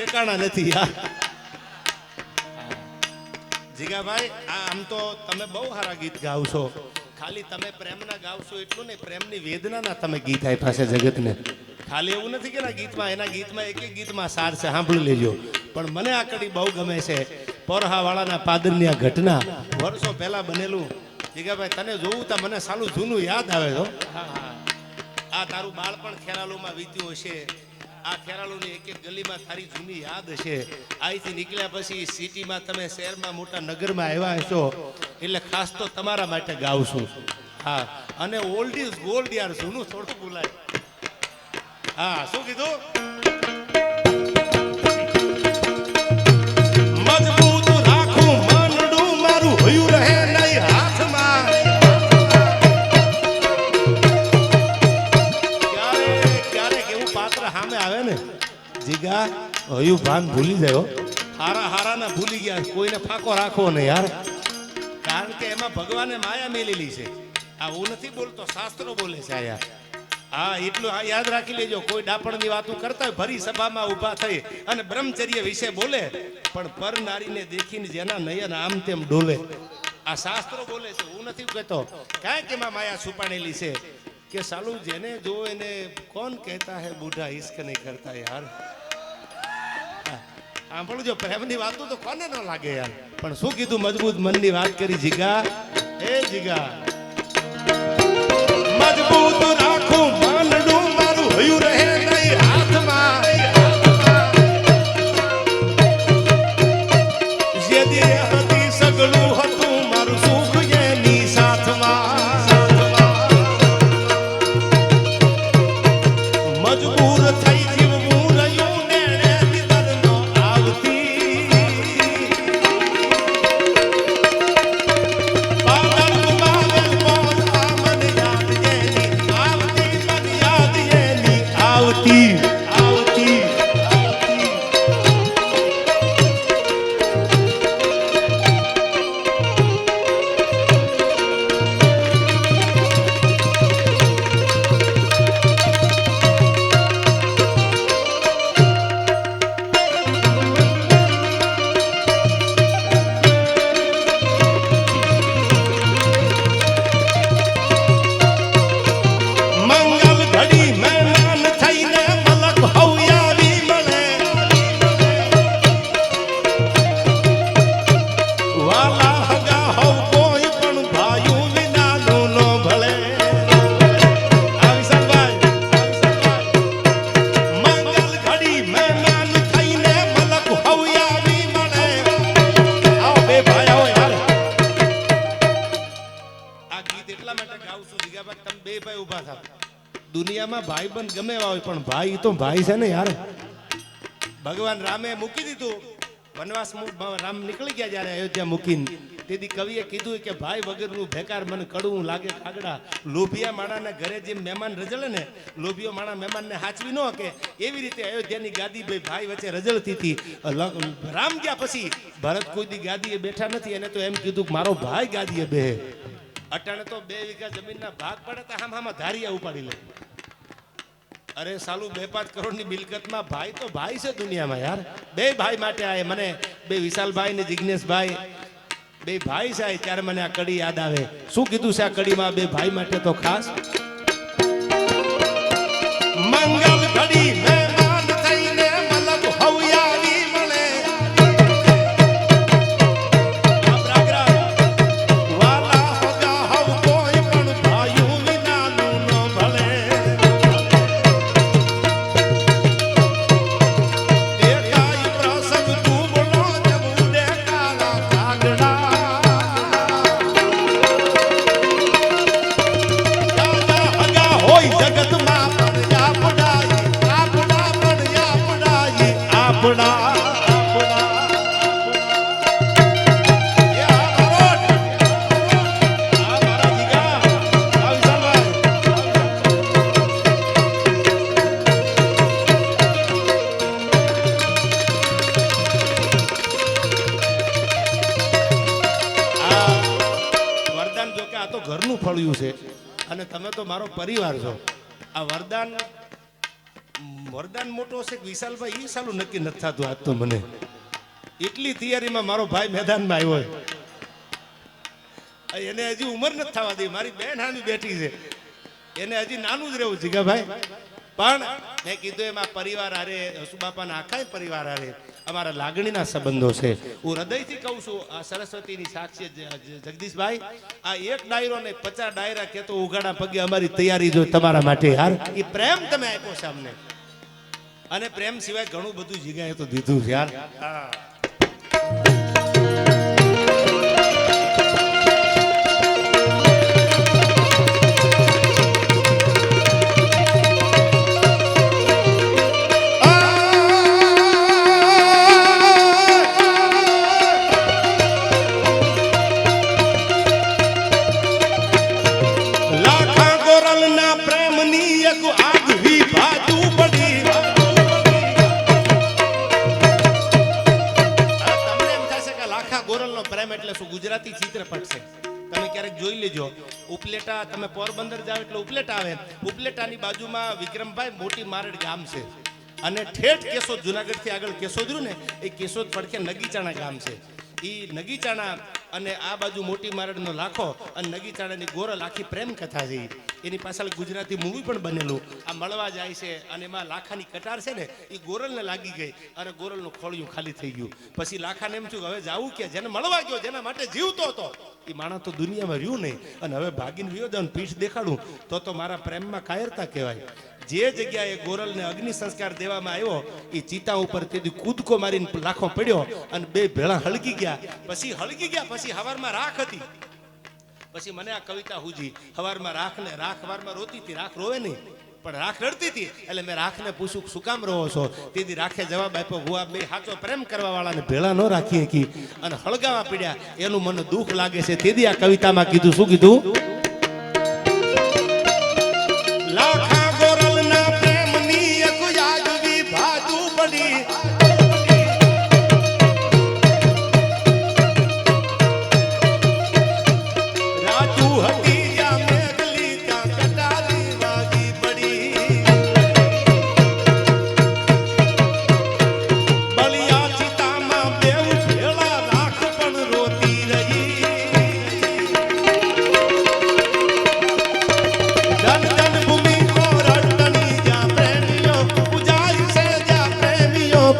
ઠેકાણા નથી યાર. જીગાભાઈ આમ તો તમે બહુ સારા ગીત ગાવશો, ખાલી તમે પ્રેમના ગાવશો એટલું નહીં, પ્રેમની વેદનાના તમે ગીત આપ્યા છે જગતને. ખાલી એવું નથી કે એના ગીતમાં એક એક ગીતમાં સાર છે, સાંભળી લેજો. પણ મને આ કડી બહુ ગમે છે, પોરહાવાળાના પાદરની આ ઘટના વર્ષો પહેલા બનેલું. જીગાભાઈ તને જોવું તા મને સાલું જૂનું યાદ આવે છો. આ તારું બાળપણ ખેરાલુમાં વીત્યું હશે, આ ખેરાલુની એક એક ગલીમાં તારી જૂની યાદ હશે. અહીંથી નીકળ્યા પછી સિટીમાં તમે શહેરમાં મોટા નગરમાં આવ્યા હશો, એટલે ખાસ તો તમારા માટે ગાવશું. હા, અને ઓલ્ડ ઇઝ ગોલ્ડ યાર, જૂનું થોડું ભૂલાય. હા, શું કીધું? મજબૂત રાખું મનડું મારું હયું રહે નહીં હાથમાં. ક્યારેક એવું પાત્ર સામે આવે ને જીગા, હયું ભાન ભૂલી જાય. હારાના ભૂલી ગયા, કોઈને ફાંકો રાખવો નહીં યાર, કારણ કે એમાં ભગવાને માયા મેલેલી છે. આ હું નથી બોલતો, શાસ્ત્રો બોલે છે આ યાર. હા, એટલું આ યાદ રાખી લેજો. કોઈ ડાપણની વાતો કરતા હોય ભરી સભામાં ઊભા થઈ અને બ્રહ્મચર્ય વિશે બોલે, પણ પર નારીને દેખીને જેના નયન આમ તેમ ડોલે. આ શાસ્ત્રો બોલે છે, હું નથી કહેતો. કાંઈક એમાં માયા છુપાણેલી છે કે સાલું જેને જો એને કોણ કહેતા હે બુઢા ઇશ્ક નહીં કરતા યાર. સાંભળજો, પ્રેમની વાતો તો કોને ન લાગે યાર. પણ શું કીધું? મજબૂત મનની વાત કરી જીગા. એ જીગા, મજબૂત રાખું મનડું મારું હયું રહે નહીં હાથમાં. જે દે હતી સગળું હતું મારું સુખ એની સાથમાં. મજબૂર થઈ જીવવું રહ્યું ને દિલનો આવતી. પાગલ પાગલ મોજ આ મન યાદ એની આવતી, મન યાદ એની આવતી. મંગલ ઘડી મહેમાન થઈને મલક હવયાવી મળે. વાલા હગા હવ કોઈ પણ ભાયું વિનાનું નો ભળે. આ વિશાલભાઈ, મંગલ ઘડી મહેમાન થઈને મલક હવયાવી મળે. આવો બે ભાઈ આવો યાર. આ ગીત એટલા માટે ગાઉં છું જીગાભાઈ, તમે બે ભાઈ ઊભા થાવ. દુનિયામાં ભાઈબંધ ગમે એવા હોય, પણ ભાઈ તો ભાઈ છે ને યાર. ભગવાન રામે મૂકી દીધું વનવાસ, રામ નીકળી ગયા જ્યારે અયોધ્યા મૂકીને, તેથી કવિએ કીધું કે ભાઈ વગરનું બેકાર મને કડવું લાગે ખાગડા. લોભિયા માણાના ઘરે જેમ મહેમાન રજળે ને, લોભિયો માણા મહેમાનને હાચવી ન શકે, એવી રીતે અયોધ્યાની ગાદી ભાઈ વચ્ચે રજળતી હતી. રામ ગયા પછી ભરત કોઈ દી ગાદીએ બેઠા નથી, એને તો એમ કીધું કે મારો ભાઈ ગાદીએ બેહે. અટાણે તો 2 વીઘા જમીનના ભાગ પડે તો હામાં ધારિયા ઉપાડી લે. અરે સાલું 2-5 કરોડની મિલકતમાં ભાઈ તો ભાઈ છે દુનિયામાં યાર. બે ભાઈ માટે આય મને, બે વિશાલભાઈ ને જિગ્નેશભાઈ, બે ભાઈ છે ત્યારે મને આ કડી યાદ આવે. શું કીધું છે આ કડીમાં બે ભાઈ માટે તો ખાસ? મંગલ ઘડી મહેમાન થઈને મલક હવયાવી મળે. વાલા હગા હવ કોઈ પણ ભાયું વિનાનું ન ભળે. દેખાય પ્રસંગ તું બોલો જવું દે કાળા કાગડા. દાદા હગા હોય જગતમાં પણ આપડાઈ, આપડા પણ આપડાઈ, આપડા. એ આ મારો મારા જીગા, આ વિશાલભાઈ. વરદાન જો કે આ તો ઘરનું ફળ્યું છે અને તમે તો મારો પરિવાર છો. આ વરદાન મોરદાન મોટો છે કે વિશાલભાઈ એ સાલું નક્કી નથી થતું આજ તો મને એટલી તૈયારીમાં મારો ભાઈ મેદાનમાં આવ્યો એને હજી ઉંમર નથી થવા દે મારી બેન હામી બેઠી છે એને હજી નાનું જ રહેવું જીગાભાઈ પણ મેં કીધું એમાં પરિવાર હારે હસુબાપાના આખા પરિવાર હારે અમારા લાગણીના સંબંધો છે હું હૃદયથી કહું છું આ સરસ્વતીની સાક્ષી જગદીશભાઈ આ એક ડાયરો ને 50 ડાયરા કેતો ઉઘાડા પગે અમારી તૈયારી જો તમારા માટે યાર એ પ્રેમ તમે આપ્યો છે અમને અને પ્રેમ સિવાય ઘણું બધું જગ્યાએ તો દીધું છે યાર ગુજરાતી ચિત્રપટ છે તમે ક્યારેક જોઈ લેજો ઉપલેટા તમે પોરબંદર જાવ એટલે ઉપલેટા આવે ઉપલેટાની બાજુમાં વિક્રમભાઈ મોટી મારડ ગામ છે અને ઠેઠ કેશોદ જુનાગઢ થી આગળ કેશોદ રહ્યું ને એ કેશોદ પડખે નગીચાણા ગામ છે એ નગીચાણા અને આ બાજુ મોટી મારડનો લાખો અને નગીચાણાની ગોરલ આખી પ્રેમ કથા છે એની પાછળ ગુજરાતી મૂવી પણ બનેલું આ મળવા જાય છે અને એમાં લાખાની કટાર છે ને એ ગોરલને લાગી ગઈ અને ગોરલનું ખોળિયું ખાલી થઈ ગયું પછી લાખાને એમ થયું હવે જાવું કે જેને મળવા ગયો જેના માટે જીવતો હતો એ માણસ તો દુનિયામાં રહ્યું નહીં અને હવે ભાગીને વિયો જાઉં પીઠ દેખાડું તો મારા પ્રેમમાં કાયરતા કહેવાય જે જગ્યાએ ગોરલને અગ્નિ સંસ્કાર દેવામાં આવ્યો એ ચિતા ઉપર તેથી કૂદકો મારીને લાખો પડ્યો અને બે ભેળા હળગી ગયા પછી હવારમાં રાખ હતી પછી મને આ કવિતા હુજી હવારમાં રાખ હવારમાં રોતી હતી રાખ રોવે નહીં પણ રાખ રડતી હતી એટલે મેં રાખને પૂછ્યું શું કામ રહો છો તેથી રાખે જવાબ આપ્યો હું આ બે સાચો પ્રેમ કરવા વાળાને ભેળા ન રાખી શકી અને હળગાવા પડ્યા એનું મને દુઃખ લાગે છે તેથી આ કવિતામાં કીધું શું કીધું લાખા ગોરલના પ્રેમની એક યાદવી ભાજુ પડી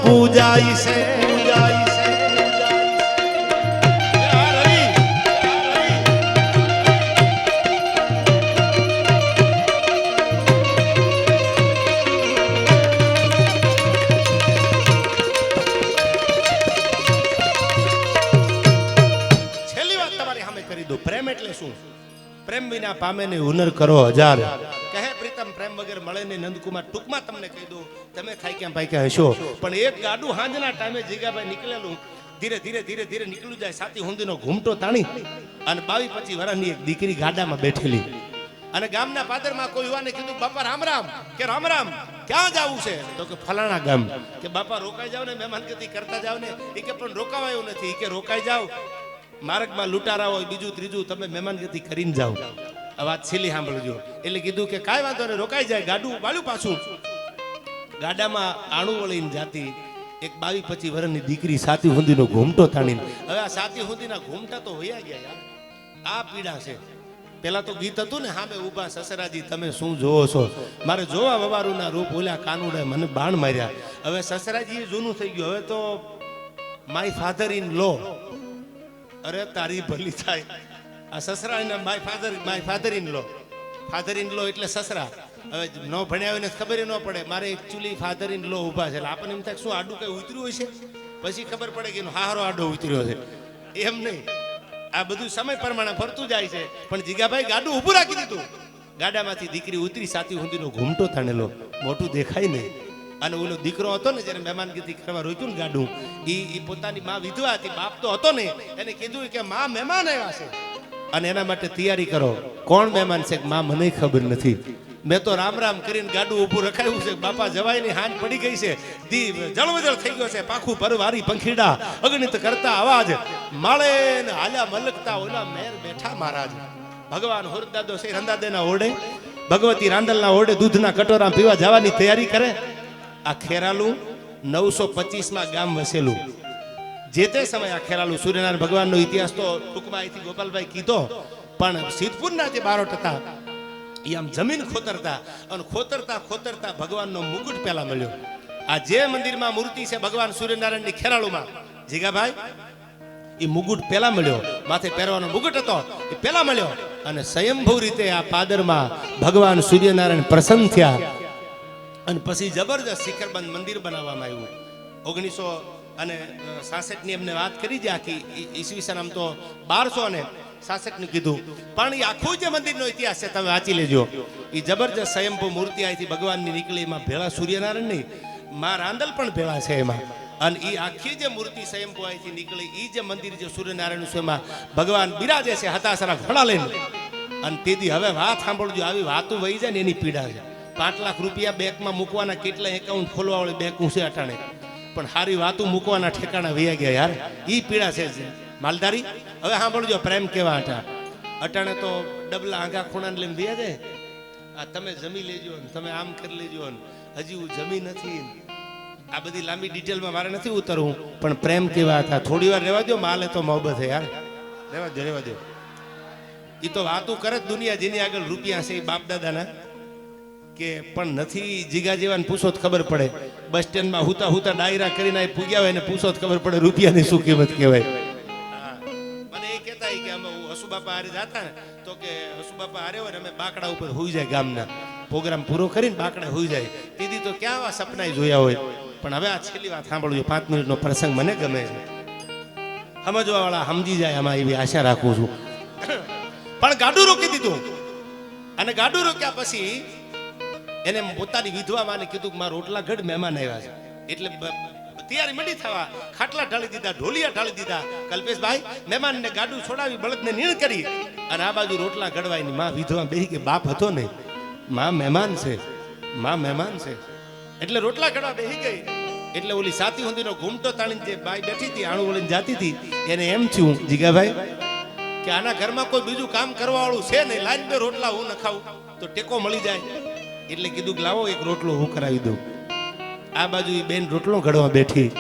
પૂજાઈ છે પ્રેમ એટલે શું પ્રેમ વિના પામે ને હુનર કરો હજાર કહે પ્રીતમ પ્રેમ વગર મળે ને નંદકુમાર ટૂંકમાં તમને કહી દઉં તમે ખાઈ ક્યાં પાઈ ક્યાં હશો પણ એક ગાડું હાંજના ટાઈમે જીગાભાઈ નીકળેલું ધીરે ધીરે ધીરે ધીરે નીકળ્યું જાય સાથી હુંદીનો ઘૂમટો તાણી અને 22-25 વર્ષની એક દીકરી ગાડામાં બેઠેલી અને ગામના પાદરમાં કોઈ યુવાને કીધું બાપા રામ રામ કે રામ રામ ક્યાં જવું છે તો કે ફલાણા ગામ કે બાપા રોકાઈ જાવ ને મહેમાનગતિ કરતા જાવ ને એ કે પણ રોકાવાયું નથી કે રોકાઈ જાવ માર્ગમાં લૂંટારા હોય બીજું ત્રીજું તમે મહેમાનગતિ કરીને જાઓ આ વાત છેલ્લી સાંભળજો એટલે કીધું કે કાંઈ વાંધો ને રોકાઈ જાય ગાડું વાળ્યું પાછું ગાડામાં આણું વળીને જાતી એક 22-25 વર્ષની દીકરી સાતી હુંદીનો ઘૂમટો તાણીને હવે આ સાતી હુંદીના ઘૂમટા તો વયા ગયા યાર આ પીડા છે પેલા તો ગીત હતું ને સામે ઊભા સસરાજી તમે શું જોવો છો મારે જોવા વવારુના રૂપ ઓલ્યા કાનુડે મને બાણ માર્યા હવે સસરાજી જૂનું થઈ ગયું હવે તો માય ફાધર ઇન લો અરે તારી ભલી થાય આ સસરા માય ફાધર ઇન લો એટલે સસરા હવે ન ભણ્યા હોય ને ખબર ન પડે મારે એકચ્યુઅલી ફાધર ઇન લો ઊભા છે એટલે આપણને એમ થાય શું આડું કઈ ઉતર્યું હોય છે પછી ખબર પડે કે હારો આડો ઉતર્યો છે એમ નહીં આ બધું સમય પ્રમાણે ફરતું જાય છે પણ જીગાભાઈ ગાડું ઊભું રાખી દીધું ગાડામાંથી દીકરી ઉતરી સાથી હુંદીનો ઘૂમટો તાણેલો મોટું દેખાય નહીં અને ઓલો દીકરો હતો ને જ્યારે મહેમાનગતિ કરવા રોક્યું ને ગાડું એ પોતાની માં વિધવા હતી બાપ તો હતો ને એને કીધું કે માં મહેમાન આવ્યા છે અને એના માટે તૈયારી કરો કોણ મહેમાન છે માં મને ખબર નથી મેં તો રામ રામ કરીને ગાડું ઊભું રખાયું છે બાપા જવાય ની હાંજ પડી ગઈ છે દી જળવજળ થઈ ગયો છે પાખું પરવારી પંખીડા અગણિત કરતા અવાજ માળે ને હાલ્યા મલકતા ઓલા મેર બેઠા મહારાજ ભગવાન હુરદાદો છે રંદાદેના ઓરડે ભગવતી રાંદલના ઓરડે દૂધના કટોરા પીવા જવાની તૈયારી કરે આ ખેરાલુ 925 ગામ વસેલું. જે તે સમયે આ ખેરાલુ સૂર્યનારાયણ ભગવાનનો ઇતિહાસ તો ટૂંકમાં અહીંથી ગોપાલભાઈ કીધો, પણ સિદ્ધપુરના જે બારોટ હતા એ આમ જમીન ખોતરતા અને ખોતરતા ભગવાનનો મુકુટ પહેલા મળ્યો. આ જે મંદિરમાં મૂર્તિ છે ભગવાન સૂર્યનારાયણની ખેરાલુમાં, જીગાભાઈ, એ મુકુટ પહેલા મળ્યો. માથે પહેરવાનો મુકુટ હતો એ પહેલા મળ્યો. અને સ્વયંભૂ રીતે આ પાદરમાં ભગવાન સૂર્યનારાયણ પ્રસન્ન થયા અને પછી જબરજસ્ત શિખરબંધ મંદિર બનાવવામાં આવ્યું. 1966 ની એમને વાત કરી છે આખી, ઈસવીસન આમ તો 1266 નું કીધું, પણ એ આખું જે મંદિરનો ઇતિહાસ છે તમે વાંચી લેજો. એ જબરજસ્ત સ્વયંભૂ મૂર્તિ અહીંથી ભગવાનની નીકળી, એમાં ભેળા સૂર્યનારાયણની માં રાંદલ પણ ભેળા છે એમાં. અને એ આખી જે મૂર્તિ સ્વયંભૂ અહીંથી નીકળી, એ જે મંદિર જે સૂર્યનારાયણ છે એમાં ભગવાન બિરાજે છે હતાસરા ઘોડા લઈને. અને તેથી હવે વાત સાંભળજો, આવી વાતો વહી જાય ને એની પીડા છે. 5 લાખ રૂપિયા બેંકમાં મૂકવાના કેટલા એકાઉન્ટ ખોલવા વાળી બેંક છે અટાણે, પણ સારી વાતો મૂકવાના ઠેકાણા વૈયા ગયા યાર, એ પીડા છે માલધારી. હવે સાંભળજો પ્રેમ કેવા અટાણે તો ડબલા આંગા ખૂણા લઈને વૈયા જાય. આ તમે જમી લેજો ને તમે આમ કરી લેજો ને હજી હું જમી નથી. આ બધી લાંબી ડિટેલમાં મારે નથી ઉતરવું, પણ પ્રેમ કેવા હતા થોડી વાર રહેવા દો. માલે તો મોહબ્બત છે યાર, રહેવા દો. એ તો વાતો કરે જ દુનિયા જેની આગળ રૂપિયા છે એ બાપ દાદાના, કે પણ નથી જીગા જેવાને પૂછો તો ખબર પડે. બસ સ્ટેન્ડમાં હુતા ડાયરા કરીને પૂગ્યા હોય ને પૂછો તો ખબર પડે રૂપિયાની શું કિંમત કહેવાય. મને એ કહેતા કે અમે હસુબાપા હારે જતા ને તો કે હસુબાપા હારે હોય ને અમે બાકડા ઉપર હોઈ જાય, ગામના પ્રોગ્રામ પૂરો કરીને બાકડા હોઈ જાય. દીદી તો ક્યાં આવા સપના જોયા હોય. પણ હવે આ છેલ્લી વાત સાંભળજો, 5 મિનિટનો પ્રસંગ મને ગમે છે, સમજવા વાળા સમજી જાય આમાં એવી આશા રાખું છું. પણ ગાડું રોકી દીધું, અને ગાડું રોક્યા પછી એને પોતાની વિધવા માને કીધું કે મારા રોટલા ઘડ મહેમાન આવ્યા છે. એટલે તૈયારી મંડી થવા, ખાટલા ઢાળી દીધા, ઢોલિયા ઢાળી દીધા. કલ્પેશભાઈ મહેમાનને ગાડું છોડાવી બળદને નીણ કરી, અને આ બાજુ રોટલા ઘડવાયની માં વિધવા બેહી કે બાપ હતો ને, માં મહેમાન છે, માં મહેમાન છે. એટલે રોટલા ઘડવા બેહી ગઈ. એટલે ઓલી સાતી હુંદીનો ઘૂમટો તાણીને જે બાઈ બેઠી હતી આણું વળીને જાતી હતી, એને એમ થયું જીગાભાઈ કે આના ઘરમાં કોઈ બીજું કામ કરવા વાળું છે નહીં, લાઈન બે રોટલા હું ન ખાઉં તો ટેકો મળી જાય. એટલે કીધું કે લાવો એક રોટલો હું કરાવી દઉં. આ બાજુ એ બેન રોટલો ઘડવા બેઠી,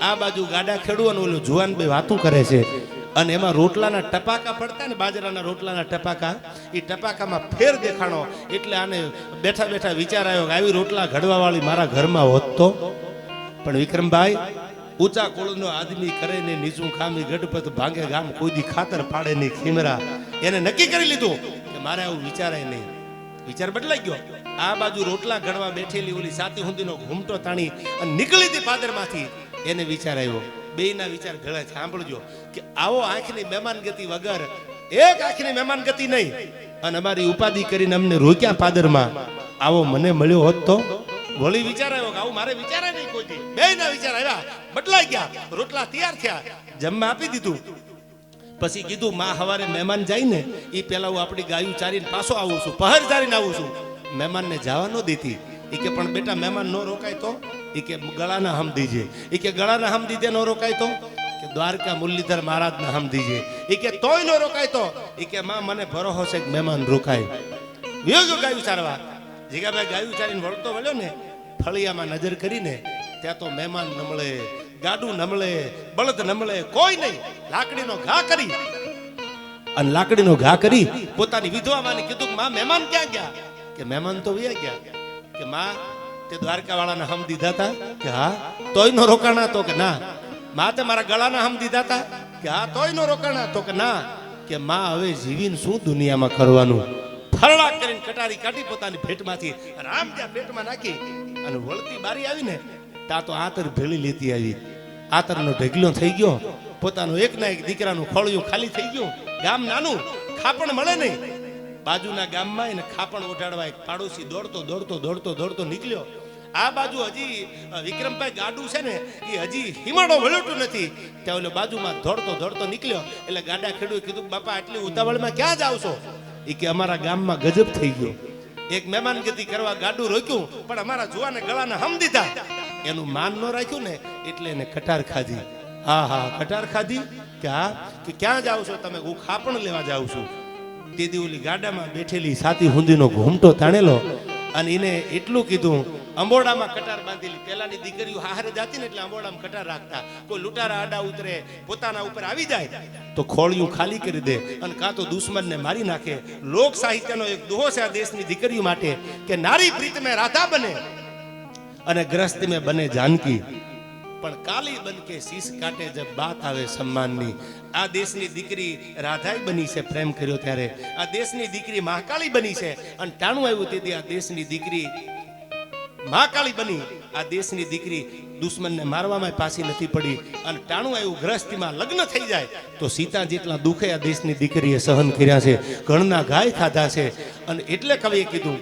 આ બાજુ ગાડા ખેડવું અને ઓલો જુવાન બે વાતું કરે છે. અને એમાં રોટલાના ટપાકા પડતા ને, બાજરાના રોટલાના ટપાકા, એ ટપાકામાં ફેર દેખાણો. એટલે આને બેઠા બેઠા વિચાર આવ્યો કે આવી રોટલા ઘડવા વાળી મારા ઘરમાં હોત તો. પણ વિક્રમભાઈ, ઊંચા કોળનો આદમી કરે ને નીચું ખામી ગઢપત ભાંગે ગામ, કોઈ દી ખાતર પાડે નહીં ખીમરા. એને નક્કી કરી લીધું કે મારે આવું વિચારાય નહીં. વિચાર બદલાઈ ગયો. આ બાજુ રોટલા ઘડવા બેઠેલી ઓલી સાતી હુંદીનો ઘૂમટો તાણી અને નીકળી હતી પાદરમાંથી. એને વિચાર આવ્યો, બેયના વિચાર ભેળા. સાંભળજો કે આવો આંખની મહેમાન ગતિ વગર, એક આંખની મહેમાન ગતિ નહીં, અને અમારી ઉપાધિ કરીને અમને રોક્યા પાદરમાં, આવો મને મળ્યો હોત તો. વળી વિચાર આવ્યો કે આવું મારે વિચારે નહીં કોઈ દી. બેયના વિચાર આવ્યા, બદલાઈ ગયા. રોટલા તૈયાર થયા, જમવા આપી દીધું. પછી કીધું માં હવારે મહેમાન જાય ને એ પેલા હું આપણી ગાયું ચારીને પાછો આવું છું, પહર ચારીને આવું છું. મહેમાનને જવા ન દેતી. એ કે પણ બેટા મહેમાન ન રોકાય તો? એ કે ગળાના હમ દીજે. એ કે ગળાના હમ દીધે ન રોકાય તો? કે દ્વારકા મુરલીધર મહારાજના હમ દીજે. એ કે તોય ન રોકાય તો? એ કે માં મને ભરોસો છે કે મહેમાન રોકાય. વિયો ગાયું ચારવા. જીગાભાઈ ગાયું ચારીને વળતો વળ્યો ને, ફળિયામાં નજર કરીને ત્યાં તો મહેમાન ન મળે, ગાડું ન મળે, બળદ ન મળે, કોઈ નહીં. લાકડીનો ઘા કરી, અને લાકડીનો ઘા કરી પોતાની વિધવા માને કીધું કે માં મહેમાન ક્યાં ગયા? કે મહેમાન તો વયા ગયા. કે માં તે દ્વારકા વાળાના હમ દીધા હતા? કે હા. તોય નો રોકાણા? તો કે ના. માં તે મારા ગળાના હમ દીધા હતા? કે હા. તોય નો રોકાણા? તો કે ના. કે માં હવે જીવીને શું દુનિયામાં કરવાનું? ફરડા કરીને કટારી કાઢી પોતાની ભેટમાંથી રામ ત્યાં પેટમાં નાખી, અને વળતી બારી આવી ને ત્યાં તો આતર ભેળી લેતી આવી. આતરનો ઢગલો થઈ ગયો. પોતાનું એકના એક દીકરાનું ખોળિયું ખાલી થઈ ગયું. ગામ નાનું, ખાપણ મળે નહીં. બાજુના ગામમાં એને ખાપણ ઓઢાડવા એક પાડોશી દોડતો નીકળ્યો. આ બાજુ હજી વિક્રમભાઈ ગાડું છે ને એ હજી હિમાડો વળ્યોતું નથી. ત્યાં ઓલો બાજુમાં દોડતો નીકળ્યો. એટલે ગાડા ખેડૂએ કીધું બાપા આટલી ઉતાવળમાં ક્યાં જાવ છો? એ કે અમારા ગામમાં ગજબ થઈ ગયો. એક મહેમાન ગતિ કરવા ગાડું રોક્યું, પણ અમારા જુવાને ગળાના હમ દીધા. એનું માન ન રાખ્યું ને એટલે એને કટાર ખાધી. હા કટાર ખાધી. કે હા. કે ક્યાં જાવ છો તમે? હું ખાપણ લેવા જાઉં છું. તેથી ઓલી ગાડામાં બેઠેલી સાતી હુંદીનો ઘૂમટો તાણેલો અને એને એટલું કીધું, અંબોડામાં કટાર બાંધેલી. પેલાની દીકરીઓ હારે જાતી ને એટલે અંબોડામાં કટાર રાખતા. કોઈ લૂંટારા આડા ઉતરે, પોતાના ઉપર આવી જાય તો ખોળિયું ખાલી કરી દે અને કાં તો દુશ્મનને મારી નાખે. લોક સાહિત્યનો એક દોહો છે આ દેશની દીકરીઓ માટે કે નારી પ્રીત મેં રાધા બને અને ગ્રસ્ત મેં બને જાનકી, પણ કાલી બન કે શીશ કાટે જબ બાત આવે સન્માનની. આ દેશની દીકરી રાધાઈ બની છે પ્રેમ કર્યો ત્યારે. આ દેશની દીકરી મહાકાળી બની છે અને ટાણું આવ્યું તેથી આ દેશની દીકરી મહાકાળી બની. આ દેશની દીકરી દુશ્મનને મારવામાં પાછી નથી પડી અને ટાણું આવ્યું ગ્રસ્તીમાં લગ્ન થઈ જાય તો સીતા જેટલા દુઃખે આ દેશની દીકરીએ સહન કર્યા છે, ઘણના ગાય ખાધા છે. અને એટલે કવિએ કીધું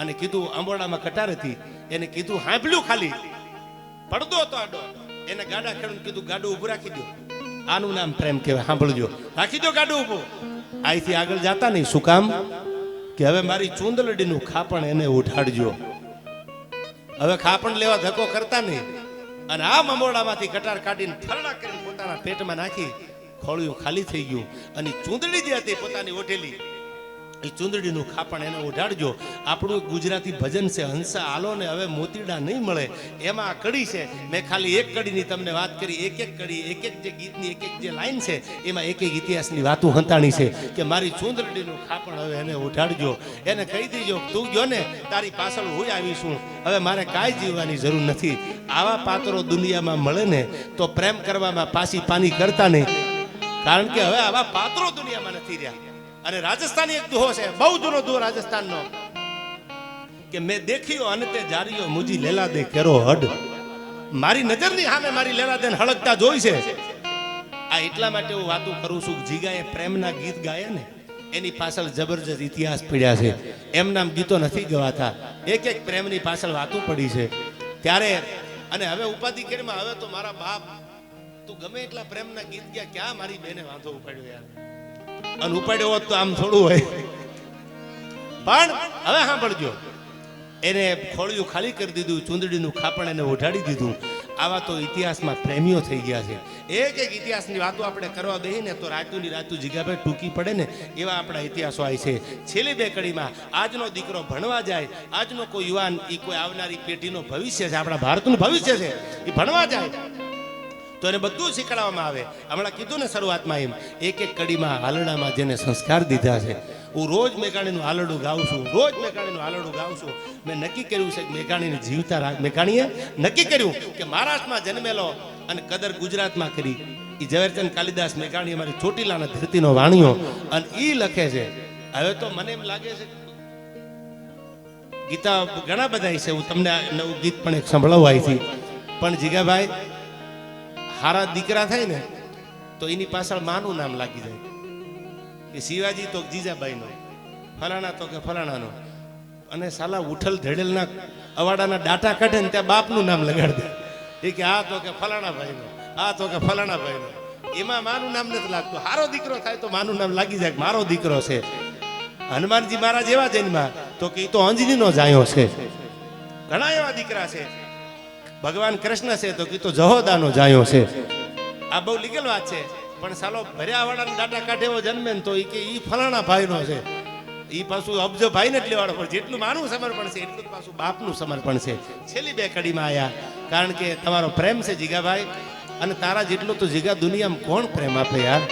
અને કીધું આંબોડામાં કટાર હતી એને કીધું સાંભળ્યું ખાલી પડદો હતો આડો, એને ગાડા ખેડૂત કીધું ગાડું ઊભું રાખી દો. આનું નામ પ્રેમ કહેવાય. સાંભળજો, રાખી દો ગાડું ઊભું. અહીંથી આગળ જાતા નહીં. શું કામ? કે હવે મારી ચૂંદલડીનું ખાપણ એને ઉઠાડજો. હવે ખાપણ લેવા ધક્કો કરતા નહીં. અને આ મમોડામાંથી કટાર કાઢીને ફરડા કરીને પોતાના પેટમાં નાખી ખોળિયું ખાલી થઈ ગયું. અને ચૂંદડી જે હતી પોતાની ઓઢેલી એ ચૂંદડીનું ખાપણ એને ઉઢાડજો. આપણું ગુજરાતી ભજન છે હંસા આલો ને હવે મોતીડા નહીં મળે, એમાં આ કડી છે. મેં ખાલી એક કડીની તમને વાત કરી. એક એક કડી, એક એક જે ગીતની એક એક જે લાઈન છે એમાં એક એક ઇતિહાસની વાતો હંતાણી છે કે મારી ચૂંદડીનું ખાપણ હવે એને ઉઢાડજો. એને કહી દેજો તું ગયો ને તારી પાછળ હું આવીશું, હવે મારે કાંઈ જીવવાની જરૂર નથી. આવા પાત્રો દુનિયામાં મળે ને તો પ્રેમ કરવામાં પાછી પાની કરતા નહીં, કારણ કે હવે આવા પાત્રો દુનિયામાં નથી રહ્યા. અને રાજસ્થાની એક દુહો છે, બહુ જૂનો દુહો રાજસ્થાનનો કે મેં દેખ્યો અને તે જારીઓ મુજી લેલા દે કેરો હડ. મારી નજરની સામે મારી લેલા દે હળકતા જોઈ છે. આ એટલા માટે હું વાતું કરું છું કે જીગાએ પ્રેમના ગીત ગાયા ને એની પાછળ જબરજસ્ત ઇતિહાસ પડ્યા છે. એમના ગીતો નથી ગવાતા, એક એક પ્રેમની પાછળ વાતું પડી છે. ત્યારે અને હવે ઉપાધિ કરીમાં હવે તો મારા બાપ તું ગમે એટલા પ્રેમના ગીત ગયા, ક્યાં મારી બેને વાંધો ઉપાડ્યો યાર. અને ઉપાડ્યો હોત તો આમ થોડું હોય. પણ હવે સાંભળજો, એને ખોળિયું ખાલી કરી દીધું, ચૂંદડીનું ખાપણ એને ઉઢાડી દીધું. આવા તો ઇતિહાસમાં પ્રેમીઓ થઈ ગયા છે. એક એક ઇતિહાસની વાતો આપણે કરવા બેહીને તો રાતુની રાતું જીગાભાઈ ટૂંકી પડે ને એવા આપણા ઇતિહાસો આવે છે. છેલ્લી બે કડીમાં આજનો દીકરો ભણવા જાય, આજનો કોઈ યુવાન એ કોઈ આવનારી પેઢીનો ભવિષ્ય છે, આપણા ભારતનું ભવિષ્ય છે, એ ભણવા જાય તો એને બધું શીખવાડવામાં આવે. હમણાં કીધું ને શરૂઆતમાં એમ એક એક કડીમાં હાલડામાં જેને સંસ્કાર દીધા છે. હું રોજ મેઘાણીનું હાલડું ગાઉં છું, રોજ મેઘાણીનું હાલડું ગાઉં છું. મેં નક્કી કર્યું છે કે મેઘાણીને જીવતા રાખ. મેઘાણીએ નક્કી કર્યું કે મહારાષ્ટ્રમાં જન્મેલો અને કદર ગુજરાતમાં કરી. એ ઝવેરચંદ કાલિદાસ મેઘાણી અમારી ચોટીલાના ધરતીનો વાણિયો અને એ લખે છે. હવે તો મને એમ લાગે છે ગીતા ઘણા બધા છે, હું તમને નવું ગીત પણ એક સંભળાવું અહીંથી. પણ જીગાભાઈ હારા દીકરા થાય ને તો એની પાછળ માનું નામ લાગી જાય કે શિવાજી તો જીજાબાઈનો, ફલાણા તો કે ફલાણાનો. અને સાલા ઉઠલ ધડેલના અવાડાના ડાટા કાઢે ને ત્યાં બાપનું નામ લગાડી દે એ કે આ તો કે ફલાણા ભાઈનો, આ તો કે ફલાણા ભાઈનો. એમાં માનું નામ નથી લાગતું. હારો દીકરો થાય તો માનું નામ લાગી જાય મારો દીકરો છે. હનુમાનજી મહારાજ એવા જન્મા તો કે એ તો અંજનીનો જાયો છે. ઘણા એવા દીકરા છે. ભગવાન કૃષ્ણ છે તો કીધું જહોદાનો જાયો છે. આ બહુ લીગલ વાત છે. પણ સાલો ભર્યા વાળાના ડાટા કાઢે એવો જન્મે ને તો એ કે ઈ ફલાણા ભાઈનો છે. એ પાછું અબજો ભાઈ ને જ લેવાડો પડે. જેટલું માનું સમર્પણ છે એટલું પાછું બાપનું સમર્પણ છે. છેલ્લી બે કડીમાં આયા કારણ કે તમારો પ્રેમ છે જીગાભાઈ, અને તારા જેટલો તો જીગા દુનિયામાં કોણ પ્રેમ આપે યાર.